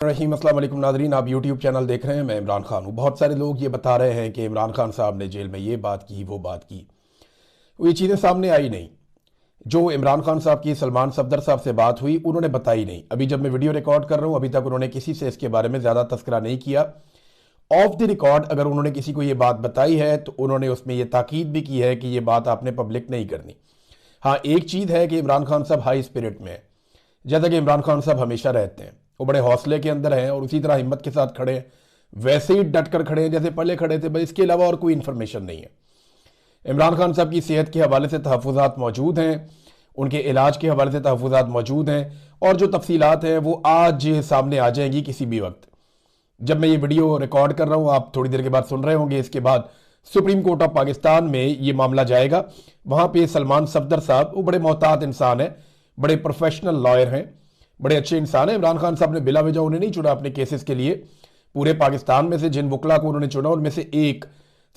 रहीम अस्सलाम वालेकुम नाजरीन, आप यूट्यूब चैनल देख रहे हैं। मैं इमरान खान हूँ। बहुत सारे लोग ये बता रहे हैं कि इमरान खान साहब ने जेल में ये बात की, वो बात की। ये चीज़ें सामने आई नहीं। जो इमरान खान साहब की सलमान सफदर साहब से बात हुई, उन्होंने बताई नहीं। अभी जब मैं वीडियो रिकॉर्ड कर रहा हूँ, अभी तक उन्होंने किसी से इसके बारे में ज़्यादा तस्करा नहीं किया। ऑफ द रिकॉर्ड अगर उन्होंने किसी को ये बात बताई है तो उन्होंने उसमें ये ताकीद भी की है कि ये बात आपने पब्लिक नहीं करनी। हाँ, एक चीज़ है कि इमरान खान साहब हाई स्पिरिट में है, जैसा कि इमरान खान साहब हमेशा रहते हैं। वो बड़े हौसले के अंदर हैं और उसी तरह हिम्मत के साथ खड़े हैं, वैसे ही डट कर खड़े हैं जैसे पहले खड़े थे। बस इसके अलावा और कोई इन्फॉर्मेशन नहीं है। इमरान खान साहब की सेहत के हवाले से तहफ़्फ़ुज़ात मौजूद हैं, उनके इलाज के हवाले से तहफ़्फ़ुज़ात मौजूद हैं, और जो तफसीलात हैं वो आज सामने आ जाएंगी किसी भी वक्त। जब मैं ये वीडियो रिकॉर्ड कर रहा हूँ, आप थोड़ी देर के बाद सुन रहे होंगे। इसके बाद सुप्रीम कोर्ट ऑफ पाकिस्तान में ये मामला जाएगा। वहाँ पे सलमान सफदर साहब, वो बड़े मोहतात इंसान हैं, बड़े प्रोफेशनल लॉयर हैं, बड़े अच्छे इंसान हैं। इमरान खान साहब ने बिला वजह उन्हें नहीं चुना अपने केसेस के लिए। पूरे पाकिस्तान में से जिन वकला को उन्होंने चुना, उनमें से एक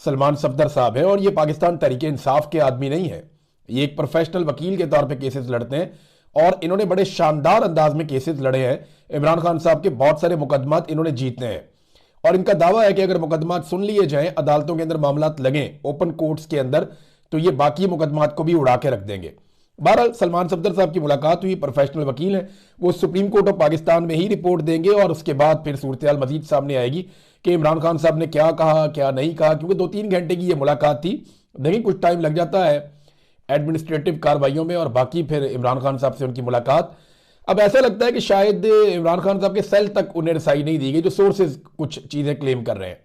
सलमान सफदर साहब है। और ये पाकिस्तान तरीके इंसाफ के आदमी नहीं है, ये एक प्रोफेशनल वकील के तौर पे केसेस लड़ते हैं, और इन्होंने बड़े शानदार अंदाज में केसेस लड़े हैं। इमरान खान साहब के बहुत सारे मुकदमात इन्होंने जीते हैं, और इनका दावा है कि अगर मुकदमात सुन लिए जाएं, अदालतों के अंदर मामलात लगें, ओपन कोर्ट्स के अंदर, तो ये बाकी मुकदमात को भी उड़ा के रख देंगे। बहरहाल सलमान सफदर साहब की मुलाकात हुई, प्रोफेशनल वकील हैं, वो सुप्रीम कोर्ट ऑफ पाकिस्तान में ही रिपोर्ट देंगे, और उसके बाद फिर सूरत हाल मजीद सामने आएगी कि इमरान खान साहब ने क्या कहा, क्या नहीं कहा। क्योंकि 2-3 घंटे की ये मुलाकात थी। देखिए, कुछ टाइम लग जाता है एडमिनिस्ट्रेटिव कार्रवाइयों में, और बाकी फिर इमरान खान साहब से उनकी मुलाकात। अब ऐसा लगता है कि शायद इमरान खान साहब के सेल तक उन्हें रसाई नहीं दी गई। जो सोर्सेज कुछ चीज़ें क्लेम कर रहे हैं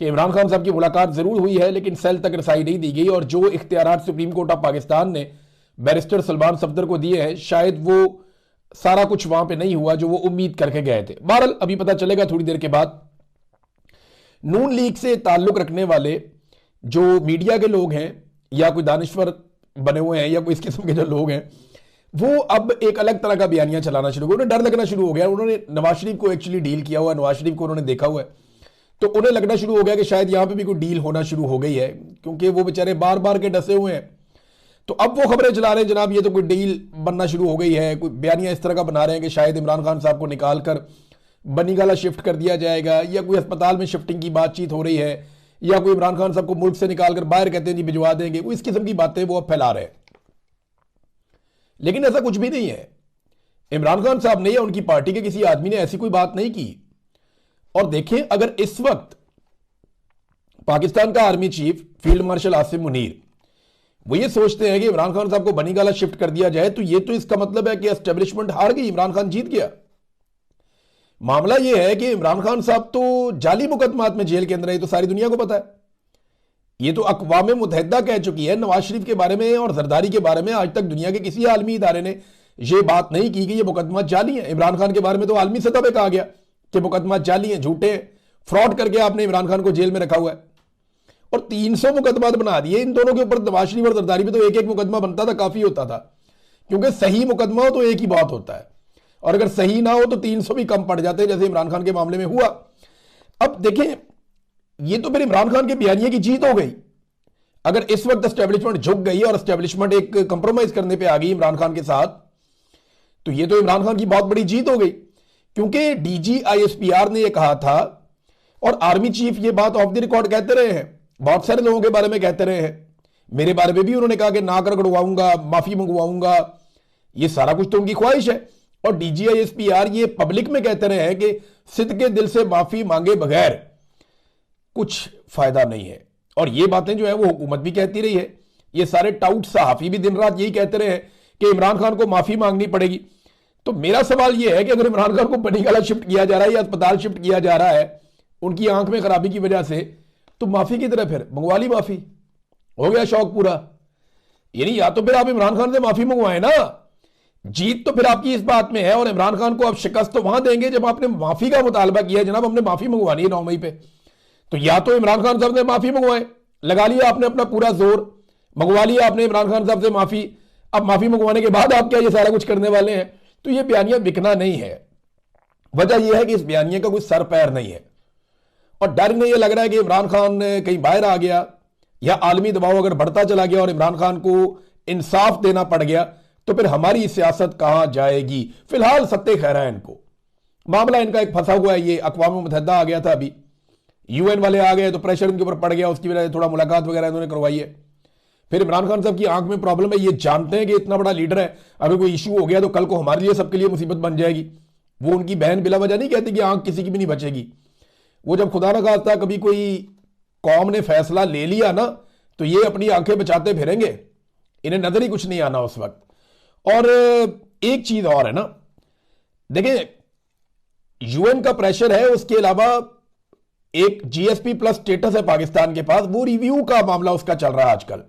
कि इमरान खान साहब की मुलाकात ज़रूर हुई है, लेकिन सेल तक रसाई नहीं दी गई, और जो इख्तियारात सुप्रीम कोर्ट ऑफ पाकिस्तान ने बैरिस्टर सलमान सफदर को दिए हैं, शायद वो सारा कुछ वहां पे नहीं हुआ जो वो उम्मीद करके गए थे। बहरहाल अभी पता चलेगा थोड़ी देर के बाद। नून लीग से ताल्लुक रखने वाले जो मीडिया के लोग हैं, या कोई दानिश्वर बने हुए हैं, या कोई इस किस्म के जो लोग हैं, वो अब एक अलग तरह का बयानिया चलाना शुरू हो गया। उन्हें डर लगना शुरू हो गया। उन्होंने नवाज शरीफ को एक्चुअली डील किया हुआ है, नवाज शरीफ को उन्होंने देखा हुआ है, तो उन्हें लगना शुरू हो गया कि शायद यहां पे भी कोई डील होना शुरू हो गई है, क्योंकि वो बेचारे बार बार के डसे हुए हैं। तो अब वो खबरें चला रहे हैं, जनाब ये तो कोई डील बनना शुरू हो गई है। कोई बयानिया इस तरह का बना रहे हैं कि शायद इमरान खान साहब को निकाल कर बनीगाला शिफ्ट कर दिया जाएगा, या कोई अस्पताल में शिफ्टिंग की बातचीत हो रही है, या कोई इमरान खान साहब को मुल्क से निकाल कर बाहर कहते हैं जी भिजवा देंगे। वो इस किस्म की बातें वो अब फैला रहे हैं, लेकिन ऐसा कुछ भी नहीं है। इमरान खान साहब ने या उनकी पार्टी के किसी आदमी ने ऐसी कोई बात नहीं की। और देखें, अगर इस वक्त पाकिस्तान का army chief field marshal Asim Munir वो ये सोचते हैं कि इमरान खान साहब को बनीगाला शिफ्ट कर दिया जाए, तो ये तो इसका मतलब है कि एस्टेब्लिशमेंट हार गई, इमरान खान जीत गया। मामला ये है कि इमरान खान साहब तो जाली मुकदमात में जेल के अंदर है, तो सारी दुनिया को पता है। ये तो अक़वाम मुत्तहिदा कह चुकी है नवाज शरीफ के बारे में और जरदारी के बारे में। आज तक दुनिया के किसी आलमी इदारे ने यह बात नहीं की कि ये मुकदमा जाली है। इमरान खान के बारे में तो आलमी सतह पर कहा गया कि मुकदमा जाली है, झूठे, फ्रॉड करके आपने इमरान खान को जेल में रखा हुआ है। और 300 मुकदमा बना दिए इन दोनों के ऊपर। नवाज शरीफ और जरदारी पे तो एक एक मुकदमा बनता था, काफी होता था, क्योंकि सही मुकदमा हो तो एक ही बात होता है, और अगर सही ना हो तो 300 भी कम पड़ जाते हैं, जैसे इमरान खान के मामले में हुआ। अब देखें, ये तो फिर इमरान खान के बयानिए की जीत हो गई। अगर इस वक्त एस्टेब्लिशमेंट झुक गई और एस्टेब्लिशमेंट एक कंप्रोमाइज करने पर आ गई इमरान खान के साथ, तो ये तो इमरान खान की बहुत बड़ी जीत हो गई। क्योंकि DGISPR ने यह कहा था, और आर्मी चीफ ये बात ऑफ द रिकॉर्ड कहते रहे हैं, बहुत सारे लोगों के बारे में कहते रहे हैं, मेरे बारे में भी उन्होंने कहा कि नाक रगड़वाऊंगा, माफी मंगवाऊंगा, ये सारा कुछ तो उनकी ख्वाहिश है। और DGISPR ये पब्लिक में कहते रहे हैं कि सिद्ध के दिल से माफी मांगे बगैर कुछ फायदा नहीं है। और ये बातें जो है वो हुकूमत भी कहती रही है। ये सारे टाउट सहाफी भी दिन रात यही कहते रहे हैं कि इमरान खान को माफी मांगनी पड़ेगी। तो मेरा सवाल यह है कि अगर इमरान खान को बनीगाला शिफ्ट किया जा रहा है या अस्पताल शिफ्ट किया जा रहा है उनकी आंख में खराबी की वजह से, तो माफी की तरह फिर मंगवा ली, माफी हो गया, शौक पूरा। यानी या तो फिर आप इमरान खान से माफी मंगवाएं ना। जीत तो फिर आपकी इस बात में है, और इमरान खान को आप शिकस्त तो वहां देंगे जब आपने माफी का मुतालबा किया है, जनाब हमने माफी मंगवानी है 9 मई पे। तो या तो इमरान खान साहब से माफी मंगवाएं, लगा लिया आपने अपना पूरा जोर, मंगवा लिया आपने इमरान खान साहब से माफी। अब माफी मंगवाने के बाद आप क्या ये सारा कुछ करने वाले हैं? तो ये बयानिया बिकना नहीं है। वजह यह है कि इस बयानिया का कोई सर पैर नहीं है, और डर में यह लग रहा है कि इमरान खान कहीं बाहर आ गया, या आलमी दबाव अगर बढ़ता चला गया और इमरान खान को इंसाफ देना पड़ गया, तो फिर हमारी सियासत कहां जाएगी। फिलहाल सत्ते खैरा है इनको, मामला इनका एक फंसा हुआ है, ये अक़वाम मुत्तहिदा आ गया था, अभी यूएन वाले आ गए तो प्रेशर इनके ऊपर पड़ गया, उसकी वजह से थोड़ा मुलाकात वगैरह इन्होंने करवाई है। फिर इमरान खान साहब की आंख में प्रॉब्लम है, ये जानते हैं कि इतना बड़ा लीडर है, अगर कोई इशू हो गया तो कल को हमारे लिए सबके लिए मुसीबत बन जाएगी। वो उनकी बहन बिला वजह नहीं कहती कि आंख किसी की भी नहीं बचेगी। वो जब खुदा ना खास्ता कभी कोई कौम ने फैसला ले लिया ना, तो ये अपनी आंखें बचाते फिरेंगे, इन्हें नजर ही कुछ नहीं आना उस वक्त। और एक चीज और है ना, देखें यूएन का प्रेशर है, उसके अलावा एक जीएसपी प्लस स्टेटस है पाकिस्तान के पास, वो रिव्यू का मामला उसका चल रहा है आजकल।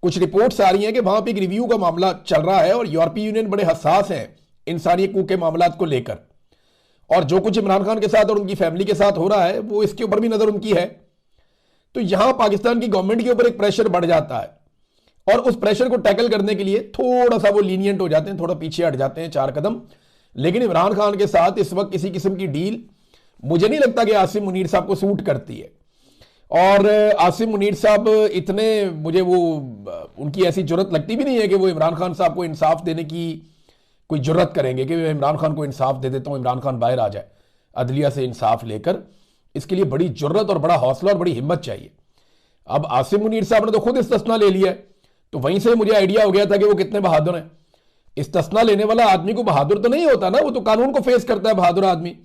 कुछ रिपोर्ट्स आ रही हैं कि वहां पे एक रिव्यू का मामला चल रहा है और यूरोपीय यूनियन बड़े हसास हैं इंसानी हकूक के मामलात को लेकर, और जो कुछ इमरान खान के साथ और उनकी फैमिली के साथ हो रहा है वो इसके ऊपर भी नजर उनकी है। तो यहां पाकिस्तान की गवर्नमेंट के ऊपर एक प्रेशर बढ़ जाता है और उस प्रेशर को टैकल करने के लिए थोड़ा सा वो लीनियंट हो जाते हैं, थोड़ा पीछे हट जाते हैं 4 कदम। लेकिन इमरान खान के साथ इस वक्त किसी किस्म की डील मुझे नहीं लगता कि आसिम मुनीर साहब को सूट करती है। और आसिम मुनीर साहब इतने, मुझे वो उनकी ऐसी जरूरत लगती भी नहीं है कि वो इमरान खान साहब को इंसाफ देने की कोई जरूरत करेंगे कि मैं इमरान खान को इंसाफ दे देता हूं, इमरान खान बाहर आ जाए अदलिया से इंसाफ लेकर। इसके लिए बड़ी जरूरत और बड़ा हौसला और बड़ी हिम्मत चाहिए। अब आसिम मुनीर साहब ने तो खुद इस्तिस्ना ले लिया है, तो वहीं से मुझे आइडिया हो गया था कि वो कितने बहादुर हैं। इस्तिस्ना लेने वाला आदमी को बहादुर तो नहीं होता ना, वो तो कानून को फेस करता है बहादुर आदमी।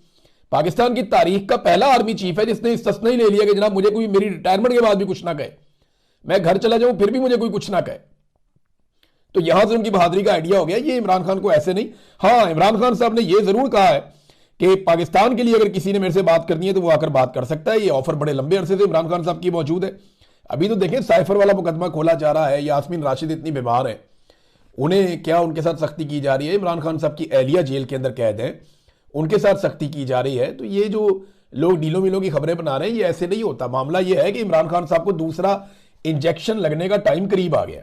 पाकिस्तान की तारीख का पहला आर्मी चीफ है जिसने इस्तिस्ना ही ले लिया कि जनाब मुझे कोई मेरी रिटायरमेंट के बाद भी कुछ ना कहे, मैं घर चला जाऊं फिर भी मुझे कोई कुछ ना कहे। तो यहां से उनकी बहादुरी का आइडिया हो गया, ये इमरान खान को ऐसे नहीं। हाँ, इमरान खान साहब ने यह जरूर कहा है कि पाकिस्तान के लिए अगर किसी ने मेरे से बात करनी है तो वो आकर बात कर सकता है। ये ऑफर बड़े लंबे अरसे से इमरान खान साहब की मौजूद है। अभी तो देखें साइफर वाला मुकदमा खोला जा रहा है, यास्मीन राशिद इतनी बीमार है, उन्हें क्या उनके साथ सख्ती की जा रही है। इमरान खान साहब की एहलिया जेल के अंदर कैद है, उनके साथ सख्ती की जा रही है। तो ये जो लोग डीलों मिलों की खबरें बना रहे हैं ये ऐसे नहीं होता। मामला ये है कि इमरान खान साहब को दूसरा इंजेक्शन लगने का टाइम करीब आ गया।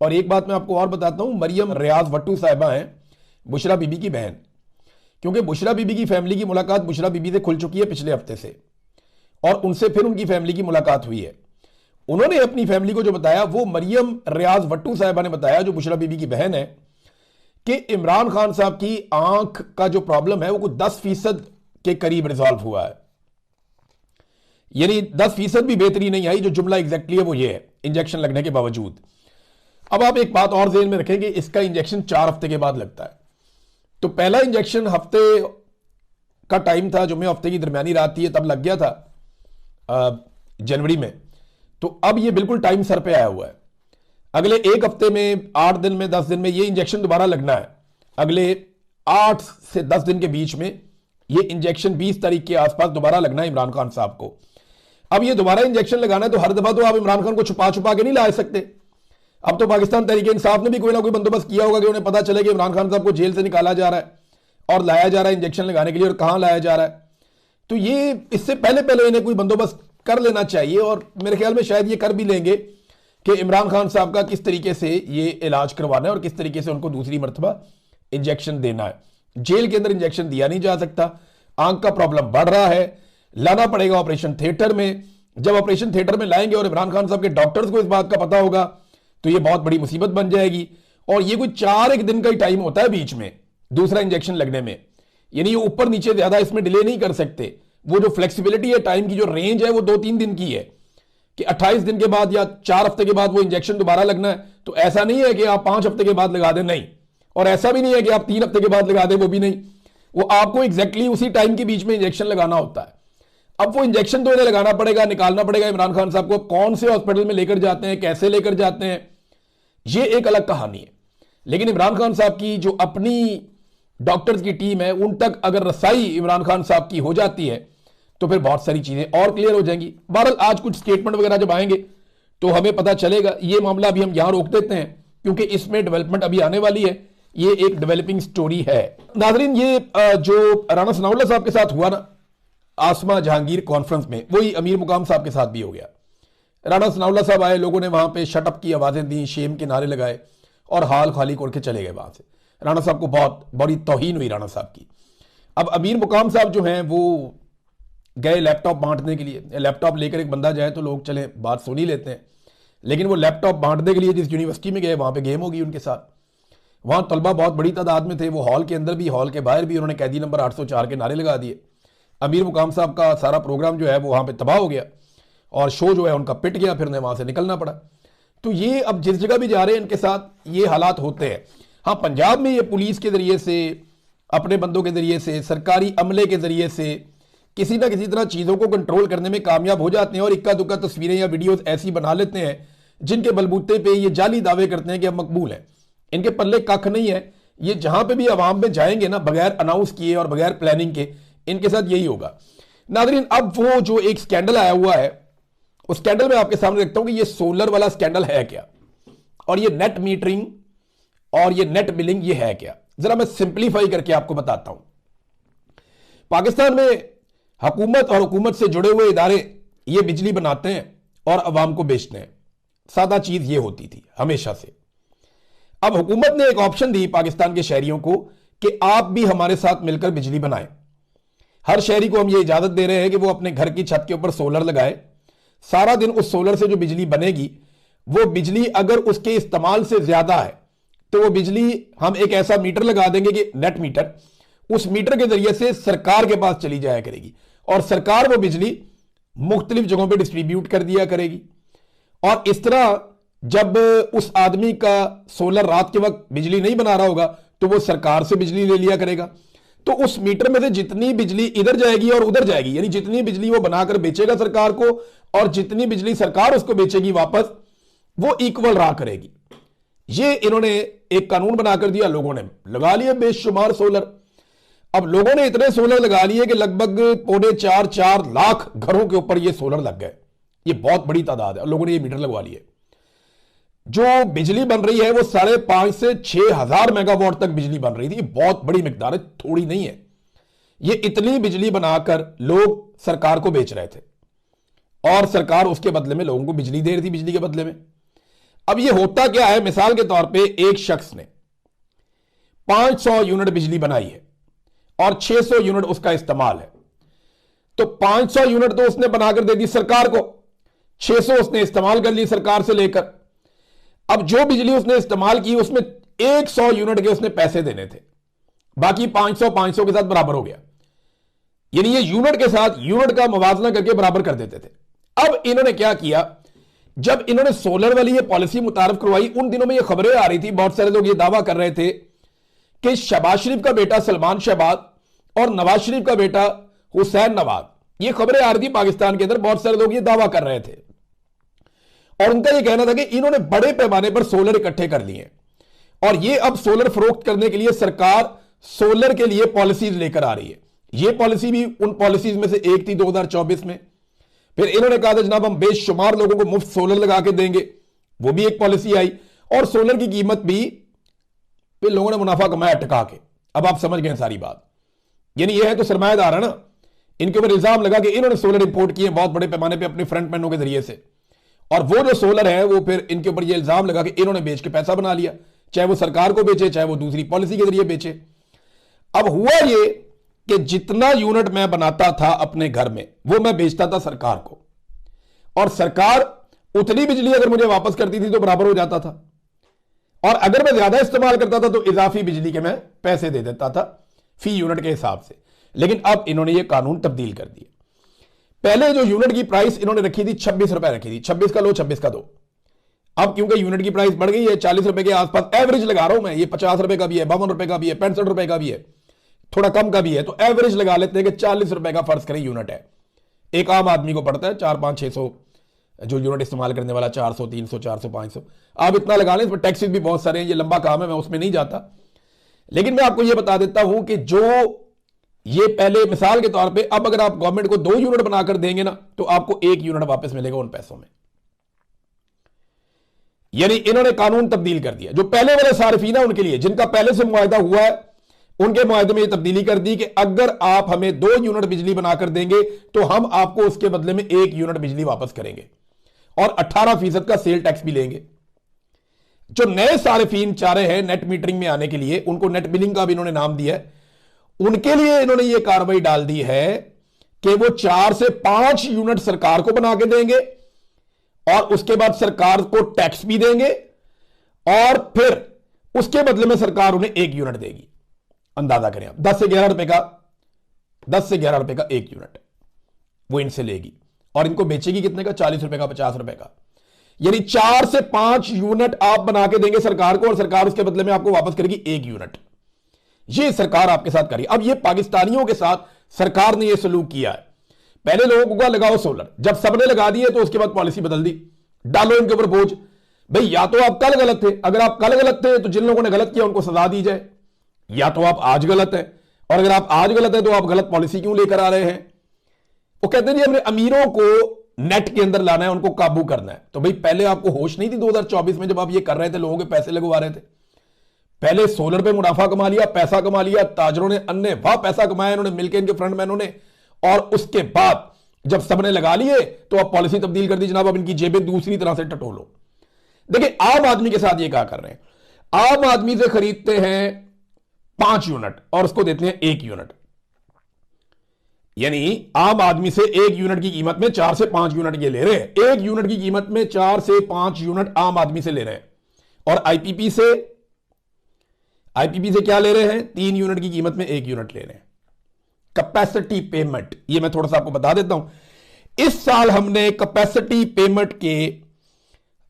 और एक बात मैं आपको और बताता हूं, मरियम रियाज भट्टू साहिबा हैं बुशरा बीबी की बहन, क्योंकि बुशरा बीबी की फैमिली की मुलाकात बुशरा बीबी से खुल चुकी है पिछले हफ्ते से, और उनसे फिर उनकी फैमिली की मुलाकात हुई है। उन्होंने अपनी फैमिली को जो बताया वो मरियम रियाज भट्टू साहिबा ने बताया, जो बुशरा बीबी की बहन है, कि इमरान खान साहब की आंख का जो प्रॉब्लम है वो कुछ 10% के करीब रिजॉल्व हुआ है। यानी 10% भी बेहतरी नहीं आई। जो जुमला एग्जैक्टली है वो ये है, इंजेक्शन लगने के बावजूद। अब आप एक बात और ज़हन में रखें कि इसका इंजेक्शन 4 हफ्ते के बाद लगता है। तो पहला इंजेक्शन हफ्ते का टाइम था, जुम्मे हफ्ते की दरमियानी रात थी, ये तब लग गया था जनवरी में। तो अब ये बिल्कुल टाइम सर पे आया हुआ है। अगले 1 हफ्ते में, 8 दिन में, 10 दिन में ये इंजेक्शन दोबारा लगना है। अगले 8 से 10 दिन के बीच में ये इंजेक्शन 20 तारीख के आसपास दोबारा लगना है इमरान खान साहब को। अब ये दोबारा इंजेक्शन लगाना है तो हर दफा तो आप इमरान खान को छुपा छुपा के नहीं ला सकते। अब तो पाकिस्तान तहरीक इंसाफ ने भी कोई ना कोई बंदोबस्त किया होगा कि उन्हें पता चले कि इमरान खान साहब को जेल से निकाला जा रहा है और लाया जा रहा है इंजेक्शन लगाने के लिए, और कहां लाया जा रहा है। तो ये इससे पहले पहले इन्हें कोई बंदोबस्त कर लेना चाहिए, और मेरे ख्याल में शायद ये कर भी लेंगे कि इमरान खान साहब का किस तरीके से ये इलाज करवाना है और किस तरीके से उनको दूसरी मरतबा इंजेक्शन देना है। जेल के अंदर इंजेक्शन दिया नहीं जा सकता, आंख का प्रॉब्लम बढ़ रहा है, लाना पड़ेगा ऑपरेशन थिएटर में। जब ऑपरेशन थिएटर में लाएंगे और इमरान खान साहब के डॉक्टर्स को इस बात का पता होगा तो ये बहुत बड़ी मुसीबत बन जाएगी। और ये कोई 4 दिन का ही टाइम होता है बीच में दूसरा इंजेक्शन लगने में, यानी ये ऊपर नीचे ज्यादा इसमें डिले नहीं कर सकते। वो जो फ्लेक्सिबिलिटी है, टाइम की जो रेंज है, वो 2-3 दिन की है कि 28 दिन के बाद या 4 हफ्ते के बाद वो इंजेक्शन दोबारा लगना है। तो ऐसा नहीं है कि आप 5 हफ्ते के बाद लगा दें, नहीं, और ऐसा भी नहीं है कि आप 3 हफ्ते के बाद लगा दें, वो भी नहीं। वो आपको एग्जैक्टली उसी टाइम के बीच में इंजेक्शन लगाना होता है। अब वो इंजेक्शन तो इन्हें लगाना पड़ेगा, निकालना पड़ेगा इमरान खान साहब को। कौन से हॉस्पिटल में लेकर जाते हैं, कैसे लेकर जाते हैं, ये एक अलग कहानी है। लेकिन इमरान खान साहब की जो अपनी डॉक्टर्स की टीम है, उन तक अगर रसाई इमरान खान साहब की हो जाती है तो फिर बहुत सारी चीजें और क्लियर हो जाएंगी। बहरहाल आज कुछ स्टेटमेंट वगैरह जब आएंगे तो हमें पता चलेगा। ये मामला अभी हम यहां रोक देते हैं क्योंकि इसमें डेवलपमेंट अभी आने वाली है, ये एक डेवलपिंग स्टोरी है। नाजरीन, ये जो राणा सनाउल्लाह साहब के साथ हुआ ना आसमा जहांगीर कॉन्फ्रेंस में, वही अमीर मुकाम साहब के साथ भी हो गया। राणा सनाउल्लाह साहब आए, लोगों ने वहां पे शटअप की आवाजें दी, शेम के नारे लगाए और हाल खाली करके चले गए वहां से। राणा साहब को बहुत बड़ी तौहीन हुई राणा साहब की। अब अमीर मुकाम साहब जो हैं वो गए लैपटॉप बांटने के लिए। लैपटॉप लेकर एक बंदा जाए तो लोग चले बात सुन ही लेते हैं, लेकिन वो लैपटॉप बांटने के लिए जिस यूनिवर्सिटी में गए वहां पे गेम होगी उनके साथ। वहां तलबा बहुत बड़ी तादाद में थे, वो हॉल के अंदर भी हॉल के बाहर भी उन्होंने कैदी नंबर 804 के नारे लगा दिए। अमीर मुकाम साहब का सारा प्रोग्राम जो है वो वहां पे तबाह हो गया और शो जो है उनका पिट गया, फिर उन्हें वहां से निकलना पड़ा। तो ये अब जिस जगह भी जा रहे हैं इनके साथ ये हालात होते हैं। हाँ, पंजाब में ये पुलिस के जरिए से, अपने बंदों के जरिए से, सरकारी अमले के जरिए से किसी ना किसी तरह चीज़ों को कंट्रोल करने में कामयाब हो जाते हैं और इक्का दुक्का तस्वीरें या वीडियोस ऐसी बना लेते हैं जिनके बलबूते पे ये जाली दावे करते हैं कि हम मकबूल हैं। इनके पल्ले कख नहीं है। ये जहां पे भी आवाम में जाएंगे ना, बगैर अनाउंस किए और बगैर प्लानिंग के, इनके साथ यही होगा। नाज़रीन, अब वो जो एक स्कैंडल आया हुआ है उस स्कैंडल में आपके सामने रखता हूं कि ये सोलर वाला स्कैंडल है क्या और ये नेट मीटरिंग और ये नेट बिलिंग ये है क्या। जरा मैं सिंप्लीफाई करके आपको बताता हूं। पाकिस्तान में हुकूमत और हुकूमत से जुड़े हुए इदारे ये बिजली बनाते हैं और अवाम को बेचते हैं। सादा चीज ये होती थी हमेशा से। अब हुकूमत ने एक ऑप्शन दी पाकिस्तान के शहरियों को कि आप भी हमारे साथ मिलकर बिजली बनाएं। हर शहरी को हम ये इजाजत दे रहे हैं कि वो अपने घर की छत के ऊपर सोलर लगाए। सारा दिन उस सोलर से जो बिजली बनेगी वो बिजली अगर उसके इस्तेमाल से ज्यादा है तो वो बिजली हम एक ऐसा मीटर लगा देंगे कि नेट मीटर, उस मीटर के जरिए से सरकार के पास चली जाया करेगी और सरकार वो बिजली मुख्तलिफ जगहों पे डिस्ट्रीब्यूट कर दिया करेगी। और इस तरह जब उस आदमी का सोलर रात के वक्त बिजली नहीं बना रहा होगा तो वो सरकार से बिजली ले लिया करेगा। तो उस मीटर में से जितनी बिजली इधर जाएगी और उधर जाएगी, यानी जितनी बिजली वो बनाकर बेचेगा सरकार को और जितनी बिजली सरकार उसको बेचेगी वापस, वो इक्वल रहा करेगी। ये इन्होंने एक कानून बनाकर दिया। लोगों ने लगा लिए बेशुमार सोलर। अब लोगों ने इतने सोलर लगा लिए कि लगभग 4.25 लाख घरों के ऊपर ये सोलर लग गए। ये बहुत बड़ी तादाद है। लोगों ने ये मीटर लगवा लिए। जो बिजली बन रही है वो 5,500 से 6,000 मेगावाट तक बिजली बन रही थी। बहुत बड़ी मिकदार है, थोड़ी नहीं है। ये इतनी बिजली बनाकर लोग सरकार को बेच रहे थे और सरकार उसके बदले में लोगों को बिजली दे रही थी, बिजली के बदले में। अब ये होता क्या है, मिसाल के तौर पे एक शख्स ने 500 यूनिट बिजली बनाई है और 600 यूनिट उसका इस्तेमाल है, तो 500 यूनिट तो उसने बनाकर दे दी सरकार को, 600 उसने इस्तेमाल कर ली सरकार से लेकर। अब जो बिजली उसने इस्तेमाल की उसमें 100 यूनिट के उसने पैसे देने थे, बाकी 500 के साथ बराबर हो गया। यानी ये यूनिट के साथ यूनिट का मुवाजना करके बराबर कर देते थे। अब इन्होंने क्या किया, जब इन्होंने सोलर वाली ये पॉलिसी मुतारफ करवाई, उन दिनों में ये खबरें आ रही थी, बहुत सारे लोग ये दावा कर रहे थे कि शहबाज शरीफ का बेटा सलमान शहबाज और नवाज शरीफ का बेटा हुसैन नवाज, ये खबरें आ रही थी पाकिस्तान के अंदर। बहुत सारे लोग ये दावा कर रहे थे और उनका ये कहना था कि इन्होंने बड़े पैमाने पर सोलर इकट्ठे कर लिए और ये अब सोलर फरोख्त करने के लिए सरकार सोलर के लिए पॉलिसीज लेकर आ रही है। ये पॉलिसी भी उन पॉलिसीज में से एक थी 2024 में। फिर इन्होंने कहा था जनाब हम बेशुमार लोगों को मुफ्त सोलर लगा के देंगे, वो भी एक पॉलिसी आई और सोलर की कीमत भी फिर लोगों ने मुनाफा कमाया टका के। अब आप समझ गए सारी बात। यानी यह है तो सरमायादार है ना, इनके ऊपर इल्जाम लगा कि इन्होंने सोलर इंपोर्ट किए बहुत बड़े पैमाने पर अपने फ्रंटमैनों के जरिए से, और वो जो सोलर है वो फिर इनके ऊपर यह इल्जाम लगा कि इन्होंने बेच के पैसा बना लिया, चाहे वो सरकार को बेचे चाहे वो दूसरी पॉलिसी के जरिए बेचे। अब हुआ ये कि जितना यूनिट मैं बनाता था अपने घर में वो मैं बेचता था सरकार को, और सरकार उतनी बिजली अगर मुझे वापस करती थी तो बराबर हो जाता था, और अगर मैं ज्यादा इस्तेमाल करता था तो इजाफी बिजली के मैं पैसे दे देता था फी यूनिट के हिसाब से। लेकिन अब इन्होंने ये कानून तब्दील कर दिया। पहले जो यूनिट की प्राइस इन्होंने रखी थी 26 रुपए रखी थी, 26 का लो 26 का दो। अब क्योंकि यूनिट की प्राइस बढ़ गई है 40 रुपए के आसपास, एवरेज लगा रहा हूं मैं, ये 50 रुपए का भी है, 52 रुपए का भी है, 65 रुपए का भी है, थोड़ा कम का भी है, तो एवरेज लगा लेते हैं कि 40 रुपए का फर्ज करें यूनिट है। एक आम आदमी को पड़ता है 400-500-600 जो यूनिट इस्तेमाल करने वाला 400 300 400 500 आप इतना लगा लें। इसमें टैक्सेस भी बहुत सारे हैं, ये लंबा काम है, मैं उसमें नहीं जाता। लेकिन मैं आपको ये बता देता हूं कि जो ये पहले मिसाल के तौर पे अब अगर आप गवर्नमेंट को 2 यूनिट बनाकर देंगे ना तो आपको 1 यूनिट वापस मिलेगा उन पैसों में। यानी इन्होंने कानून तब्दील कर दिया। जो पहले वाले सार्फिन है उनके लिए, जिनका पहले से मुआहदा हुआ है, उनके मुआहदे में ये तब्दीली कर दी कि अगर आप हमें 2 यूनिट बिजली बनाकर देंगे तो हम आपको उसके बदले में 1 यूनिट बिजली वापस करेंगे और 18% का सेल टैक्स भी लेंगे। जो नए सार्फिन चाह रहे हैं नेट मीटरिंग में आने के लिए, उनको नेट बिलिंग का भी इन्होंने नाम दिया है, उनके लिए इन्होंने ये कार्रवाई डाल दी है कि वो 4 से 5 यूनिट सरकार को बना के देंगे और उसके बाद सरकार को टैक्स भी देंगे और फिर उसके बदले में सरकार उन्हें 1 यूनिट देगी। अंदाजा करें आप, 10 से 11 रुपए का, 10 से 11 रुपए का 1 यूनिट वो इनसे लेगी और इनको बेचेगी कितने का? 40 रुपए का, 50 रुपए का। यानी 4 से 5 यूनिट आप बना के देंगे सरकार को और सरकार उसके बदले में आपको वापस करेगी 1 यूनिट। ये सरकार आपके साथ करी। अब ये पाकिस्तानियों के साथ सरकार ने ये सलूक किया है। पहले लोगों को लगाओ सोलर, जब सबने लगा दिए तो उसके बाद पॉलिसी बदल दी, डालो इनके ऊपर बोझ। भाई या तो आप कल गलत थे, अगर आप कल गलत थे तो जिन लोगों ने गलत किया उनको सजा दी जाए, या तो आप आज गलत है, और अगर आप आज गलत है तो आप गलत पॉलिसी क्यों लेकर आ रहे हैं? वो कहते हैं जी हमने अमीरों को नेट के अंदर लाना है, उनको काबू करना है। तो भाई पहले आपको होश नहीं थी 2024 में जब आप ये कर रहे थे, लोगों के पैसे लगवा रहे थे? पहले सोलर पे मुनाफा कमा लिया, पैसा कमा लिया, ताजरों ने अन्य वाह पैसा कमाया, इन्होंने मिलकर इनके फ्रंटमैनों ने, और उसके बाद जब सबने लगा लिए तो अब पॉलिसी तब्दील कर दी, जनाब अब इनकी जेबें दूसरी तरह से टटोलो। देखिए आम आदमी के साथ ये क्या कर रहे हैं, आम आदमी से खरीदते हैं 5 यूनिट और उसको देते हैं 1 यूनिट। यानी आम आदमी से 1 यूनिट की कीमत में 4 से 5 यूनिट ये ले रहे हैं, 1 यूनिट की कीमत में 4 से 5 यूनिट आम आदमी से ले रहे हैं। और आईपीपी से क्या ले रहे हैं? 3 यूनिट की कीमत में 1 यूनिट ले रहे हैं। कैपेसिटी पेमेंट, ये मैं थोड़ा सा आपको बता देता हूं। इस साल हमने कैपेसिटी पेमेंट के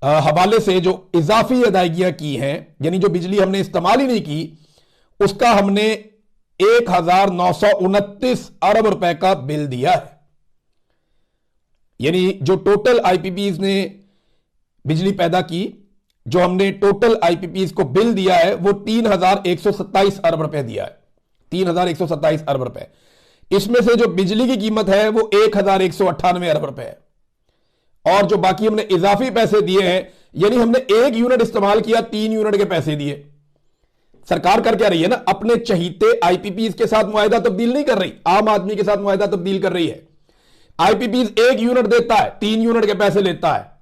हवाले से जो इजाफी अदायगियां की हैं, यानी जो बिजली हमने इस्तेमाल ही नहीं की, उसका हमने 1929 अरब रुपए का बिल दिया है। यानी जो टोटल आईपीपीज ने बिजली पैदा की, जो हमने टोटल आईपीपीज को बिल दिया है वो 3127 अरब रुपए दिया है, 3127 अरब रुपए। इसमें से जो बिजली की कीमत है वो 1198 अरब रुपए है, और जो बाकी हमने इजाफी पैसे दिए हैं, यानी हमने 1 यूनिट इस्तेमाल किया, 3 यूनिट के पैसे दिए। सरकार कर क्या रही है ना, अपने चहीते आईपीपीज के साथ मुआहदा तब्दील नहीं कर रही, आम आदमी के साथ मुआहदा तब्दील कर रही है। आईपीपीज 1 यूनिट देता है, 3 यूनिट के पैसे लेता है।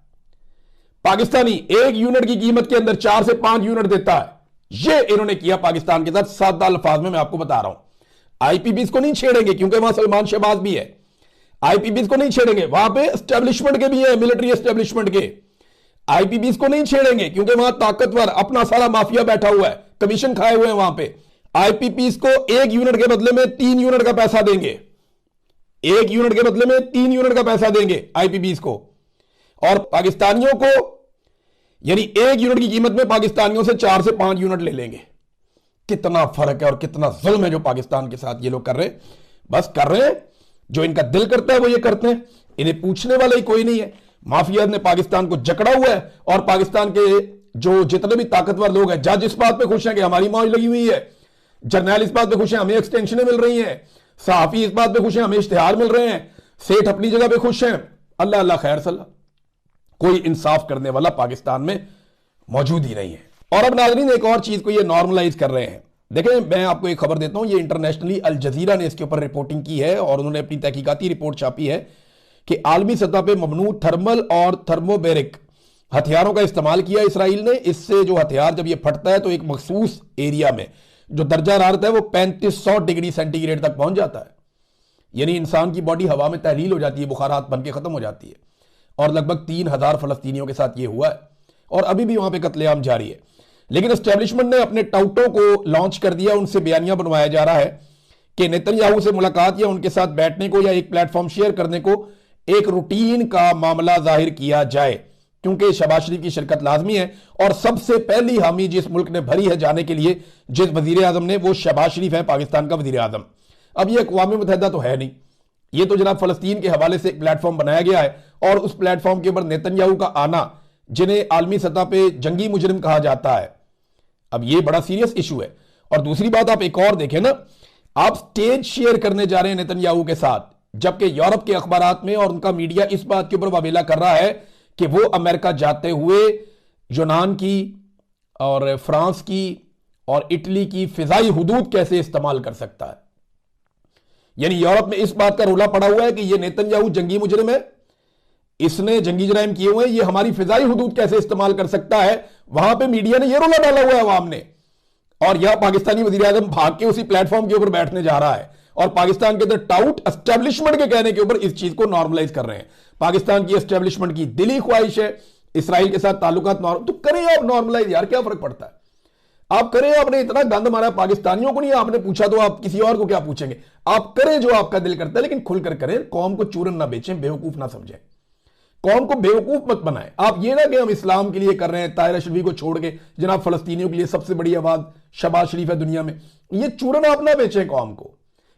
पाकिस्तानी 1 यूनिट की कीमत के अंदर 4 से 5 यूनिट देता है। ये इन्होंने किया पाकिस्तान के साथ। सादा अल्फाज में मैं आपको बता रहा हूं, आईपीपीज को नहीं छेड़ेंगे क्योंकि वहां सलमान शहबाज भी है। आईपीपीज को नहीं छेड़ेंगे, वहां पे एस्टेब्लिशमेंट के भी है, मिलिट्री एस्टेब्लिशमेंट के। आईपीपीज को नहीं छेड़ेंगे क्योंकि वहां ताकतवर अपना सारा माफिया बैठा हुआ है, कमीशन खाए हुए हैं वहां पे। आईपीपीज को 1 यूनिट के बदले में 3 यूनिट का पैसा देंगे, 1 यूनिट के बदले में 3 यूनिट का पैसा देंगे आईपीपीज को। और पाकिस्तानियों को यानी 1 यूनिट की कीमत में पाकिस्तानियों से 4 से 5 यूनिट ले लेंगे। कितना फर्क है और कितना जुल्म है जो पाकिस्तान के साथ ये लोग कर रहे हैं। बस कर रहे हैं, जो इनका दिल करता है वो ये करते हैं, इन्हें पूछने वाला ही कोई नहीं है। माफिया ने पाकिस्तान को जकड़ा हुआ है, और पाकिस्तान के जो जितने भी ताकतवर लोग हैं, जज इस बात पे खुश हैं कि हमारी मौज लगी हुई है, जर्नल इस बात पे खुश हैं हमें एक्सटेंशनें मिल रही हैं, सहाफी इस बात पे खुश हैं हमें इश्तिहार मिल रहे हैं, सेठ अपनी जगह पे खुश हैं। अल्लाह अल्लाह खैर सल्ला, कोई इंसाफ करने वाला पाकिस्तान में मौजूद ही नहीं है। और अब नाज़रीन एक और चीज को ये नॉर्मलाइज कर रहे हैं। देखें मैं आपको एक खबर देता हूं, ये इंटरनेशनली अल जजीरा ने इसके ऊपर रिपोर्टिंग की है और उन्होंने अपनी तहकीकाती रिपोर्ट छापी है कि आलमी सतह पे ममनू थर्मल और थर्मोबेरिक हथियारों का इस्तेमाल किया इसराइल ने। इससे जो हथियार जब ये फटता है तो एक मखसूस एरिया में जो दर्जा हरारत है वो 3500 डिग्री सेंटीग्रेड तक पहुंच जाता है। यानी इंसान की बॉडी हवा में तहलील हो जाती है, बुखारात बन के खत्म हो जाती है। और लगभग 3000 फलस्तीनियों के साथ ये हुआ है और अभी भी वहां पे कत्लेआम जारी है। लेकिन एस्टेब्लिशमेंट ने अपने टाउटों को लॉन्च कर दिया, उनसे बयानिया बनवाया जा रहा है कि नेतन्याहू से मुलाकात या उनके साथ बैठने को या एक प्लेटफॉर्म शेयर करने को एक रूटीन का मामला जाहिर किया जाए, क्योंकि शहबाज शरीफ की शिरकत लाजमी है। और सबसे पहली हामी जिस मुल्क ने भरी है जाने के लिए, जिस वजीर आजम ने, वो शहबाज शरीफ है, पाकिस्तान का वजीर आजम। अब ये अक़वाम मुत्तहिदा तो है नहीं, ये तो जनाब फलस्तीन के हवाले से एक प्लेटफॉर्म बनाया गया है और उस प्लेटफॉर्म के ऊपर नेतन्याहू का आना, जिन्हें आलमी सतह पे जंगी मुजरिम कहा जाता है, अब ये बड़ा सीरियस इशू है। और दूसरी बात आप एक और देखें ना, आप स्टेज शेयर करने जा रहे हैं नेतन्याहू के साथ, जबकि यूरोप के अखबारात में और उनका मीडिया इस बात के ऊपर वावेला कर रहा है कि वो अमेरिका जाते हुए यूनान की और फ्रांस की और इटली की फिजाई हुदूद कैसे इस्तेमाल कर सकता है। यानी यूरोप में इस बात का रोला पड़ा हुआ है कि ये नेतन्याहू जंगी मुजरिम है, इसने जंगी जराइम किए हुए हैं, ये हमारी फिजाई हुदूद कैसे इस्तेमाल कर सकता है। वहां पे मीडिया ने ये रोला डाला हुआ है अवाम ने, और यह पाकिस्तानी वजीर आजम भाग के उसी प्लेटफॉर्म के ऊपर बैठने जा रहा है और पाकिस्तान के अंदर टाउट एस्टेब्लिशमेंट के कहने के ऊपर इस चीज को नॉर्मलाइज कर रहे हैं। पाकिस्तान की एस्टेब्लिशमेंट की दिली ख्वाहिश है इसराइल के साथ ताल्लुकात तो करें आप नॉर्मलाइज, यार क्या फर्क पड़ता है। आप करें, आपने इतना गंद मारा पाकिस्तानियों को नहीं आपने पूछा, तो आप किसी और को क्या पूछेंगे? आप करें जो आपका दिल करता है, लेकिन खुलकर करें, कौम को चूरन ना बेचें, बेवकूफ ना समझें, कौम को बेवकूफ मत बनाएं। आप ये ना कि हम इस्लाम के लिए कर रहे हैं, ताहिर अशरफी को छोड़ के जनाब फलस्तीनियों के लिए सबसे बड़ी आवाज शहबाज शरीफ है दुनिया में, ये चूरन आप ना बेचें कौम को।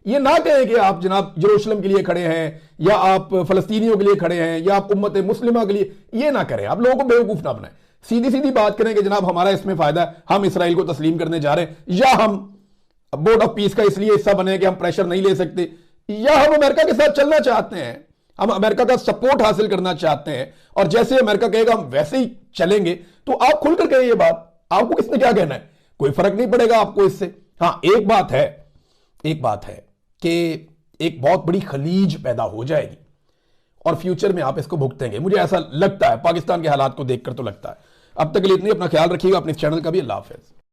ये ना कहें कि आप जनाब यरूशलेम के लिए खड़े हैं, या आप फलस्तीनियों के लिए खड़े हैं, या आप उम्मत मुस्लिमा के लिए, ये ना करें। आप लोगों को बेवकूफ ना बनाएं, सीधी सीधी बात करें कि जनाब हमारा इसमें फायदा है, हम इसराइल को तस्लीम करने जा रहे हैं, या हम बोर्ड ऑफ पीस का इसलिए हिस्सा बने कि हम प्रेशर नहीं ले सकते, या हम अमेरिका के साथ चलना चाहते हैं, हम अमेरिका का सपोर्ट हासिल करना चाहते हैं, और जैसे अमेरिका कहेगा हम वैसे ही चलेंगे। तो आप खुलकर कहें ये बात, आपको किसने क्या कहना है, कोई फर्क नहीं पड़ेगा आपको इससे। हाँ, एक बात है कि एक बहुत बड़ी खलीज पैदा हो जाएगी और फ्यूचर में आप इसको भुगतेंगे, मुझे ऐसा लगता है, पाकिस्तान के हालात को देखकर तो लगता है। अब तक के लिए इतनी, अपना ख्याल रखिएगा, अपने चैनल का भी। अल्लाह हाफिज।